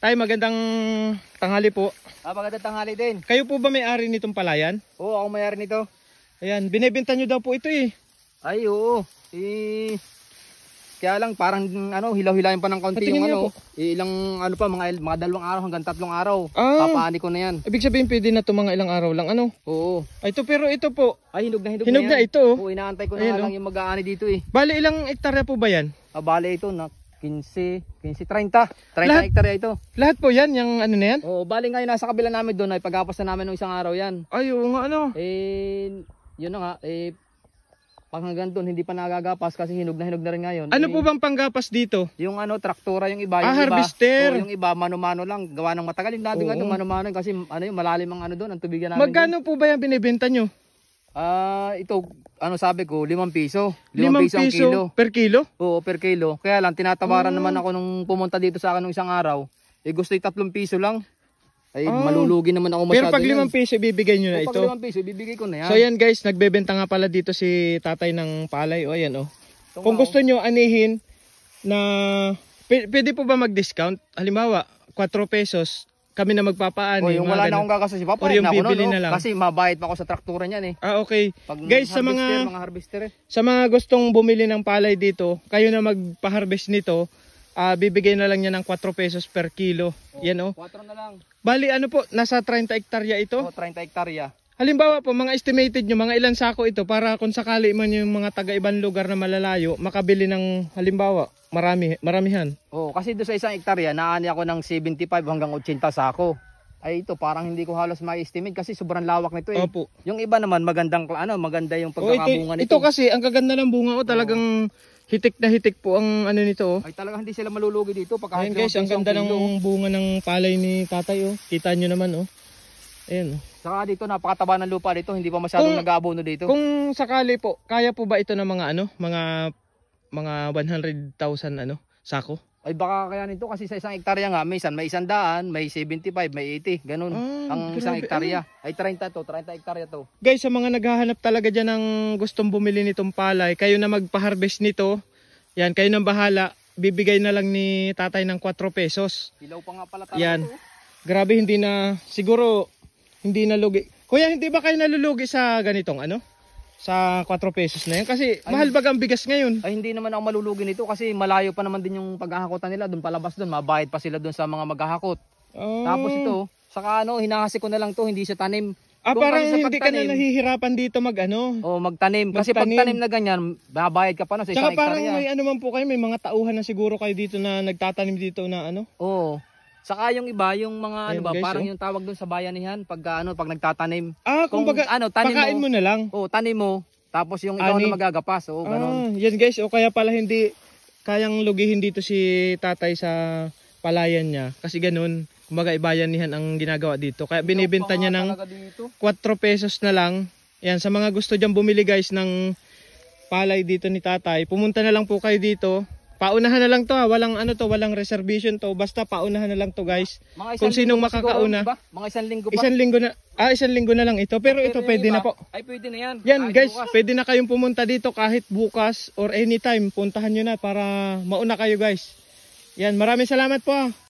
Tay, magandang tanghali po. Magandang tanghali din. Kayo po ba may-ari nitong palayan? Oo, ako may-ari nito. Ayan, binebenta nyo daw po ito eh. Ay, oo. Kaya lang parang hilaw-hilayin pa ng kaunti Patingin yung niyo po. ilang mga 2 araw hanggang 3 araw. Ah. Papaani ko na yan. Ibig sabihin pwede na ito mga ilang araw lang ano? Oo. Ay, ito pero ito po. Ay, hinog na Hinog na yan. ito, oh. Oo, inaantay ko Ayan, na lang yung mag-aani dito eh. Bali ilang hektarya po ba yan? Bale ito na 15, 30 Lahat? hektarya ito. Lahat po yan, yung ano na yan? Oo, bale ngayon nasa kabila namin doon ay pagkapos na namin ng isang araw yan. Ay, oo nga ano. Yun na nga, pag hanggang doon hindi pa nagagapas kasi hinog na rin ngayon. Ano po bang panggapas dito? Yung traktora yung iba, harvester. Yung iba mano-mano lang, gawa ng matagal. Yung dati nga doon mano-mano kasi yung malalim ang doon, ang tubigan namin. Magkano po ba yan binibenta nyo? Ito, sabi ko, 5 piso. 5 piso ang kilo. per kilo? Oo, per kilo. Kaya lang, tinatawaran naman ako nung pumunta dito sa akin nung isang araw. Gusto 3 piso lang. Ay, malulugi naman ako masyado. Pero pag 5 piso, ibibigay nyo na ito. Pag 5 piso, ibibigay ko na yan. So yan guys, nagbebenta nga pala dito si tatay ng palay. O ayan o. Kung gusto nyo anihin na, pwede po ba mag-discount? Halimbawa, 4 pesos, kami na magpapaani. Yung wala na akong gagasto, or yung bibili na lang. Kasi mabayad pa ako sa traktura niyan eh. Okay. Pag Guys, mga harvester sa mga gustong bumili ng palay dito, kayo na magpa-harvest nito, bibigay na lang niya ng 4 pesos per kilo. Yan o. 4 na lang. Bali ano po, nasa 30 hektarya ito? 30 hektarya. Halimbawa po, mga estimated nyo, mga ilan sako ito para kung sakali man yung mga taga-ibang lugar na malalayo, makabili ng halimbawa, maramihan. Kasi doon sa 1 hektarya, naani ako ng 75 hanggang 80 sako. Ay ito, parang hindi ko halos ma-estimate kasi sobrang lawak nito eh. Opo. Yung iba naman, maganda yung pagkakabunga nito. Ito kasi, ang kaganda ng bunga ko, talagang hitik na hitik po ang ano nito. Ay talagang hindi sila malulugi dito. Ayan guys, ang ganda ng bunga ng palay ni tatay oh. Kita nyo naman oh. Ayan oh. Saka dito, napakataba ng lupa dito, hindi pa masyadong nag-aabono dito. Kung sakali po, kaya po ba ito ng mga mga 100,000 sako? Ay baka kaya nito kasi sa 1 hektarya nga, may 100, may 75, may 80, ganun. Ang 1 hektarya. Ay 30 hektarya to. Guys, sa mga naghahanap talaga dyan ng gustong bumili nitong palay, kayo na magpa-harvest nito. Yan, kayo nang bahala. Bibigay na lang ni tatay ng 4 pesos. Ilaw pa nga pala talaga. Yan. Grabe, siguro hindi na lugi. Kuya, hindi ba kayo nalulugi sa ganitong sa 4 pesos na yan? Kasi mahal baga ang bigas ngayon. Ay hindi naman ako malulugi nito kasi malayo pa naman din yung paghahakotan nila. Doon palabas doon, mabayad pa sila doon sa mga maghahakot. Tapos ito, saka hinahasin ko na lang to, hindi siya tanim. Parang hindi ka na nahihirapan dito magtanim. Kasi pag tanim na ganyan, babayad ka pa sa 1 hektarya. Tsaka parang may man po kayo, may mga tauhan na siguro kayo dito na nagtatanim dito na Oo. Saka yung iba, yung mga guys, parang yung tawag doon sa bayanihan pag nagtatanim. Kumbaga, pakain mo na lang. Tanim mo, tapos yung ikaw na magagapas. Ganun. Yan guys, kaya pala hindi kayang lugihin dito si tatay sa palayan niya. Kasi ganun, kumbaga ibayanihan ang ginagawa dito. Kaya binibenta niya ng 4 pesos na lang. Yan, sa mga gusto dyan bumili guys ng palay dito ni tatay, pumunta na lang po kayo dito. Paunahan na lang to walang walang reservation to, basta paunahan na lang to guys. Kung sinong makakauna. Mga 1 linggo pa. 1 linggo na, 1 linggo na lang ito, pero ito pwede na po. Ay pwede na yan. Yan guys, pwede na kayong pumunta dito kahit bukas or anytime, puntahan nyo na para mauna kayo guys. Yan, maraming salamat po.